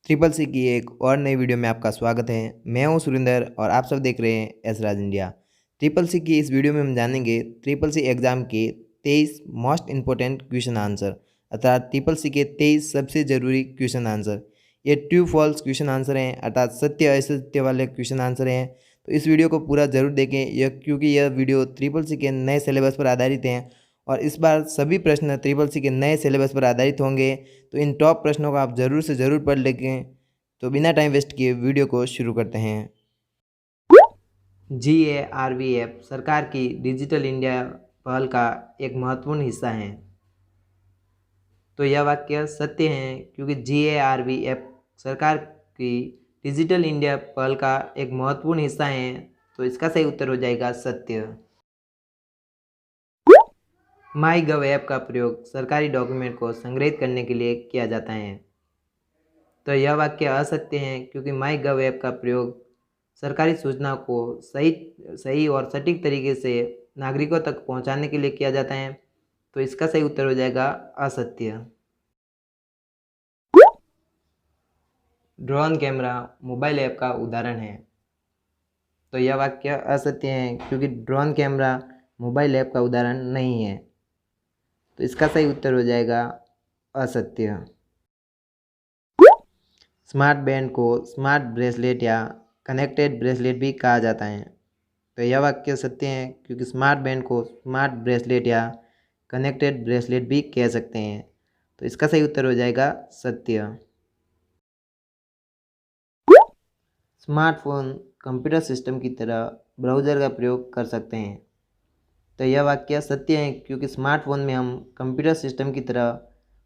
Triple C की एक और नई वीडियो में आपका स्वागत है। मैं हूं सुरिंदर और आप सब देख रहे हैं एस राज इंडिया। ट्रिपल सी की इस वीडियो में हम जानेंगे ट्रिपल सी एग्ज़ाम के 23 मोस्ट इम्पोर्टेंट क्वेश्चन आंसर, अर्थात ट्रिपल सी के 23 सबसे ज़रूरी क्वेश्चन आंसर। ये ट्रू फॉल्स क्वेश्चन आंसर हैं, अर्थात सत्य असत्य वाले क्वेश्चन आंसर हैं। तो इस वीडियो को पूरा ज़रूर देखें क्योंकि यह वीडियो ट्रिपल सी के नए सिलेबस पर आधारित हैं और इस बार सभी प्रश्न ट्रिपल सी के नए सिलेबस पर आधारित होंगे। तो इन टॉप प्रश्नों को आप ज़रूर से ज़रूर पढ़ लेंगे। तो बिना टाइम वेस्ट किए वीडियो को शुरू करते हैं। GARVF सरकार की डिजिटल इंडिया पहल का एक महत्वपूर्ण हिस्सा है। तो यह वाक्य सत्य है क्योंकि GARVF सरकार की डिजिटल इंडिया पहल का एक महत्वपूर्ण हिस्सा है। तो इसका सही उत्तर हो जाएगा सत्य। माई गव ऐप का प्रयोग सरकारी डॉक्यूमेंट को संग्रहित करने के लिए किया जाता है। तो यह वाक्य असत्य है क्योंकि माई गव ऐप का प्रयोग सरकारी सूचना को सही और सटीक तरीके से नागरिकों तक पहुंचाने के लिए किया जाता है। तो इसका सही उत्तर हो जाएगा असत्य। ड्रोन कैमरा मोबाइल ऐप का उदाहरण है। तो यह वाक्य असत्य है क्योंकि ड्रोन कैमरा मोबाइल ऐप का उदाहरण नहीं है। तो इसका सही उत्तर हो जाएगा असत्य। स्मार्ट बैंड को स्मार्ट ब्रेसलेट या कनेक्टेड ब्रेसलेट भी कहा जाता है। तो यह वाक्य सत्य है क्योंकि स्मार्ट बैंड को स्मार्ट ब्रेसलेट या कनेक्टेड ब्रेसलेट भी कह सकते हैं। तो इसका सही उत्तर हो जाएगा सत्य। स्मार्टफोन कंप्यूटर सिस्टम की तरह ब्राउज़र का प्रयोग कर सकते हैं। तो यह वाक्य सत्य है क्योंकि स्मार्टफोन में हम कंप्यूटर सिस्टम की तरह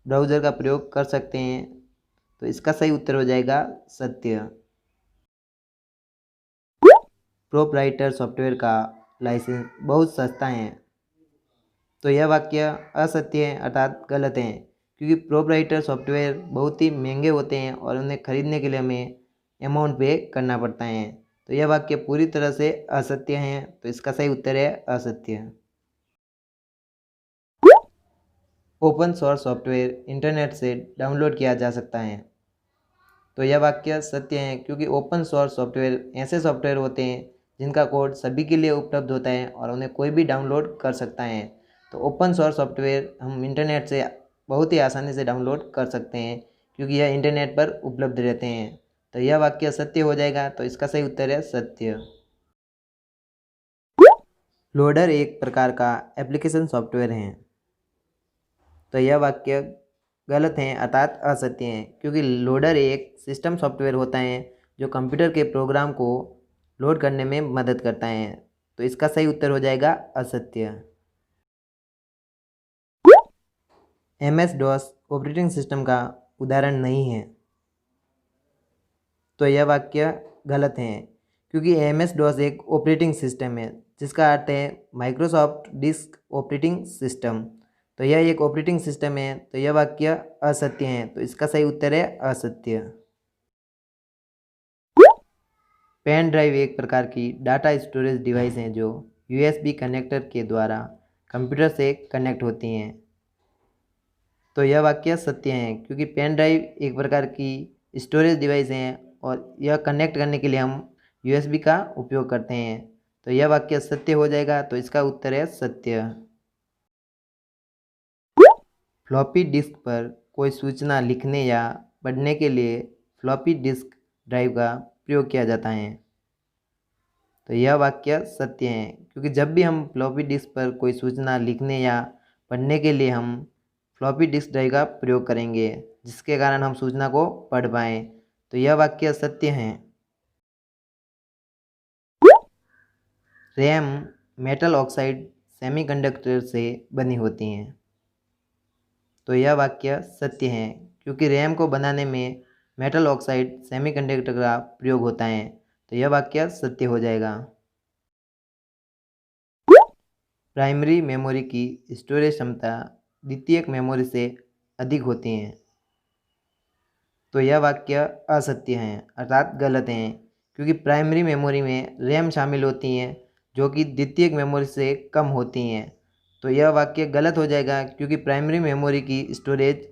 ब्राउज़र का प्रयोग कर सकते हैं। तो इसका सही उत्तर हो जाएगा सत्य। प्रोप्राइटर सॉफ्टवेयर का लाइसेंस बहुत सस्ता है। तो यह वाक्य असत्य है, अर्थात गलत है क्योंकि प्रोप्राइटर सॉफ्टवेयर बहुत ही महंगे होते हैं और उन्हें खरीदने के लिए हमें अमाउंट पे करना पड़ता है। तो यह वाक्य पूरी तरह से असत्य है। तो इसका सही उत्तर है असत्य। ओपन सोर्स सॉफ्टवेयर इंटरनेट से डाउनलोड किया जा सकता है। तो यह वाक्य सत्य है क्योंकि ओपन सोर्स सॉफ्टवेयर ऐसे सॉफ्टवेयर होते हैं जिनका कोड सभी के लिए उपलब्ध होता है और उन्हें कोई भी डाउनलोड कर सकता है। तो ओपन सोर्स सॉफ्टवेयर हम इंटरनेट से बहुत ही आसानी से डाउनलोड कर सकते हैं क्योंकि यह इंटरनेट पर उपलब्ध रहते हैं। तो यह वाक्य सत्य हो जाएगा। तो इसका सही उत्तर है सत्य। लोडर एक प्रकार का एप्लीकेशन सॉफ्टवेयर है। तो यह वाक्य गलत है, अर्थात असत्य है क्योंकि लोडर एक सिस्टम सॉफ्टवेयर होता है जो कंप्यूटर के प्रोग्राम को लोड करने में मदद करता है। तो इसका सही उत्तर हो जाएगा असत्य। MS-DOS ऑपरेटिंग सिस्टम का उदाहरण नहीं है। तो यह वाक्य गलत है क्योंकि MS-DOS एक ऑपरेटिंग सिस्टम है जिसका अर्थ है माइक्रोसॉफ्ट डिस्क ऑपरेटिंग सिस्टम। तो यह एक ऑपरेटिंग सिस्टम है। तो यह वाक्य असत्य है। तो इसका सही उत्तर है असत्य। पेन ड्राइव एक प्रकार की डाटा स्टोरेज डिवाइस है जो USB कनेक्टर के द्वारा कंप्यूटर से कनेक्ट होती हैं। तो यह वाक्य सत्य है क्योंकि पेन ड्राइव एक प्रकार की स्टोरेज डिवाइस है और यह कनेक्ट करने के लिए हम USB का उपयोग करते हैं। तो यह वाक्य सत्य हो जाएगा। तो इसका उत्तर है सत्य। फ्लॉपी डिस्क पर कोई सूचना लिखने या पढ़ने के लिए फ्लॉपी डिस्क ड्राइव का प्रयोग किया जाता है। तो यह वाक्य सत्य है क्योंकि जब भी हम फ्लॉपी डिस्क पर कोई सूचना लिखने या पढ़ने के लिए हम फ्लॉपी डिस्क ड्राइव का प्रयोग करेंगे जिसके कारण हम सूचना को पढ़ पाएँ। तो यह वाक्य सत्य है। रैम मेटल ऑक्साइड सेमीकंडक्टर से बनी होती हैं। तो यह वाक्य सत्य है क्योंकि रैम को बनाने में मेटल ऑक्साइड सेमीकंडक्टर का प्रयोग होता है। तो यह वाक्य सत्य हो जाएगा। प्राइमरी मेमोरी की स्टोरेज क्षमता द्वितीयक मेमोरी से अधिक होती है। तो यह वाक्य असत्य है, अर्थात गलत है क्योंकि प्राइमरी मेमोरी में रैम शामिल होती हैं जो कि द्वितीयक मेमोरी से कम होती हैं। तो यह वाक्य गलत हो जाएगा क्योंकि प्राइमरी मेमोरी की स्टोरेज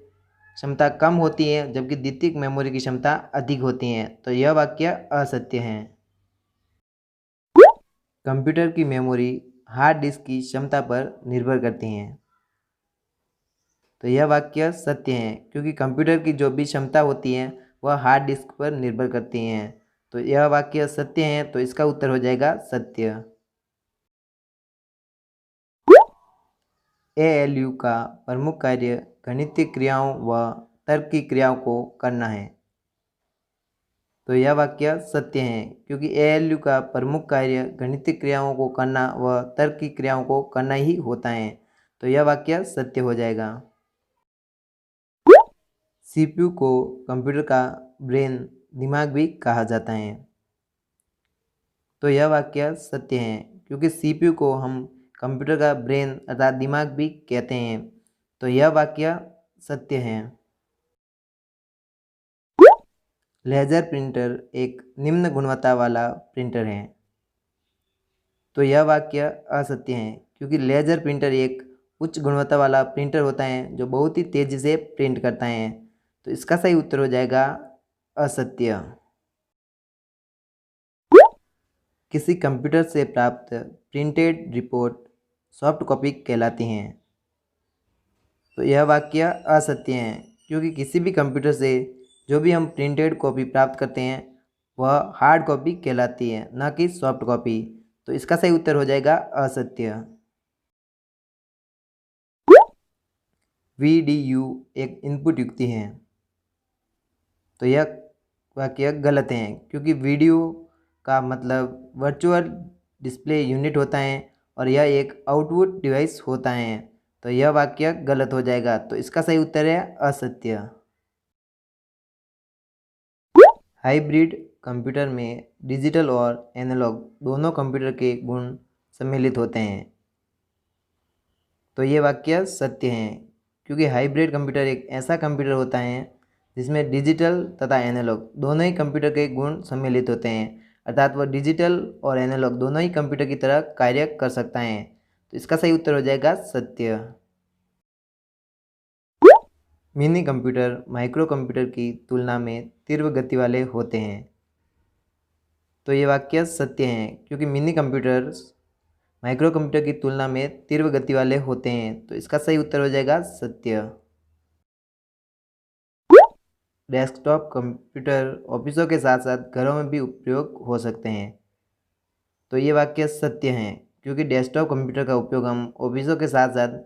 क्षमता कम होती है जबकि द्वितीयक मेमोरी की क्षमता अधिक होती है। तो यह वाक्य असत्य है। कंप्यूटर की मेमोरी हार्ड डिस्क की क्षमता पर निर्भर करती हैं। तो यह वाक्य सत्य है, क्योंकि कंप्यूटर की जो भी क्षमता होती है वह हार्ड डिस्क पर निर्भर करती हैं। तो यह वाक्य सत्य है, तो इसका उत्तर हो जाएगा सत्य। ALU का प्रमुख कार्य गणितीय क्रियाओं व तर्क की क्रियाओं को करना है। तो यह वाक्य सत्य है, क्योंकि ALU का प्रमुख कार्य गणितीय क्रियाओं को करना व तर्क की क्रियाओं को करना ही होता है। तो यह वाक्य सत्य हो जाएगा। CPU को कंप्यूटर का ब्रेन, दिमाग भी कहा जाता है। तो यह वाक्य सत्य है, क्योंकि CPU को हम कंप्यूटर का ब्रेन अर्थात दिमाग भी कहते हैं। तो यह वाक्य सत्य है। लेजर प्रिंटर एक निम्न गुणवत्ता वाला प्रिंटर है। तो यह वाक्य असत्य है, क्योंकि लेजर प्रिंटर एक उच्च गुणवत्ता वाला प्रिंटर होता है जो बहुत ही तेज़ी से प्रिंट करता है। तो इसका सही उत्तर हो जाएगा असत्य। किसी कंप्यूटर से प्राप्त प्रिंटेड रिपोर्ट सॉफ्ट कॉपी कहलाती हैं। तो यह वाक्य असत्य है, क्योंकि किसी भी कंप्यूटर से जो भी हम प्रिंटेड कॉपी प्राप्त करते हैं वह हार्ड कॉपी कहलाती है, ना कि सॉफ्ट कॉपी। तो इसका सही उत्तर हो जाएगा असत्य। VDU एक इनपुट युक्ति है। तो यह वाक्य गलत है, क्योंकि वीडियो का मतलब वर्चुअल डिस्प्ले यूनिट होता है और यह एक आउटपुट डिवाइस होता है। तो यह वाक्य गलत हो जाएगा। तो इसका सही उत्तर है असत्य। हाइब्रिड कंप्यूटर में डिजिटल और एनालॉग दोनों कंप्यूटर के गुण सम्मिलित होते हैं। तो ये वाक्य सत्य है, क्योंकि हाइब्रिड कंप्यूटर एक ऐसा कंप्यूटर होता है जिसमें डिजिटल तथा एनालॉग दोनों ही कंप्यूटर के गुण सम्मिलित होते हैं, अर्थात वह डिजिटल और एनालॉग दोनों ही कंप्यूटर की तरह कार्य कर सकता है। तो इसका सही उत्तर हो जाएगा सत्य। मिनी कंप्यूटर माइक्रो कंप्यूटर की तुलना में तीव्र गति वाले होते हैं। तो ये वाक्य सत्य है, क्योंकि मिनी कंप्यूटर्स माइक्रो कंप्यूटर की तुलना में तीव्र गति वाले होते हैं। तो इसका सही उत्तर हो जाएगा सत्य। डेस्कटॉप कंप्यूटर ऑफिसों के साथ साथ घरों में भी उपयोग हो सकते हैं। तो ये वाक्य सत्य है, क्योंकि डेस्कटॉप कंप्यूटर का उपयोग हम ऑफिसों के साथ साथ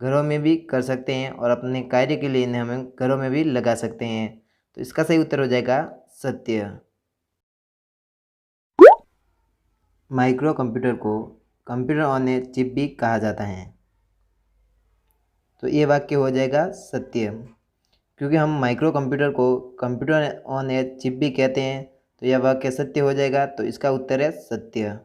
घरों में भी कर सकते हैं और अपने कार्य के लिए इन्हें हम घरों में भी लगा सकते हैं। तो इसका सही उत्तर हो जाएगा सत्य। माइक्रो कंप्यूटर को कंप्यूटर ऑन ए चिप भी कहा जाता है। तो ये वाक्य हो जाएगा सत्य, क्योंकि हम माइक्रो कंप्यूटर को कंप्यूटर ऑन ए चिप भी कहते हैं। तो यह वाक्य सत्य हो जाएगा। तो इसका उत्तर है सत्य।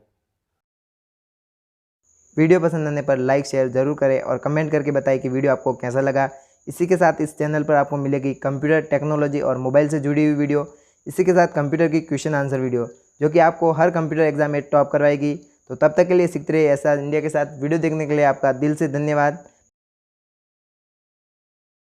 वीडियो पसंद आने पर लाइक शेयर ज़रूर करें और कमेंट करके बताएं कि वीडियो आपको कैसा लगा। इसी के साथ इस चैनल पर आपको मिलेगी कंप्यूटर टेक्नोलॉजी और मोबाइल से जुड़ी हुई वीडियो, इसी के साथ कंप्यूटर की क्वेश्चन आंसर वीडियो, जो कि आपको हर कंप्यूटर एग्जाम में टॉप करवाएगी। तो तब तक के लिए सीखते रहिए एसआर इंडिया के साथ। वीडियो देखने के लिए आपका दिल से धन्यवाद।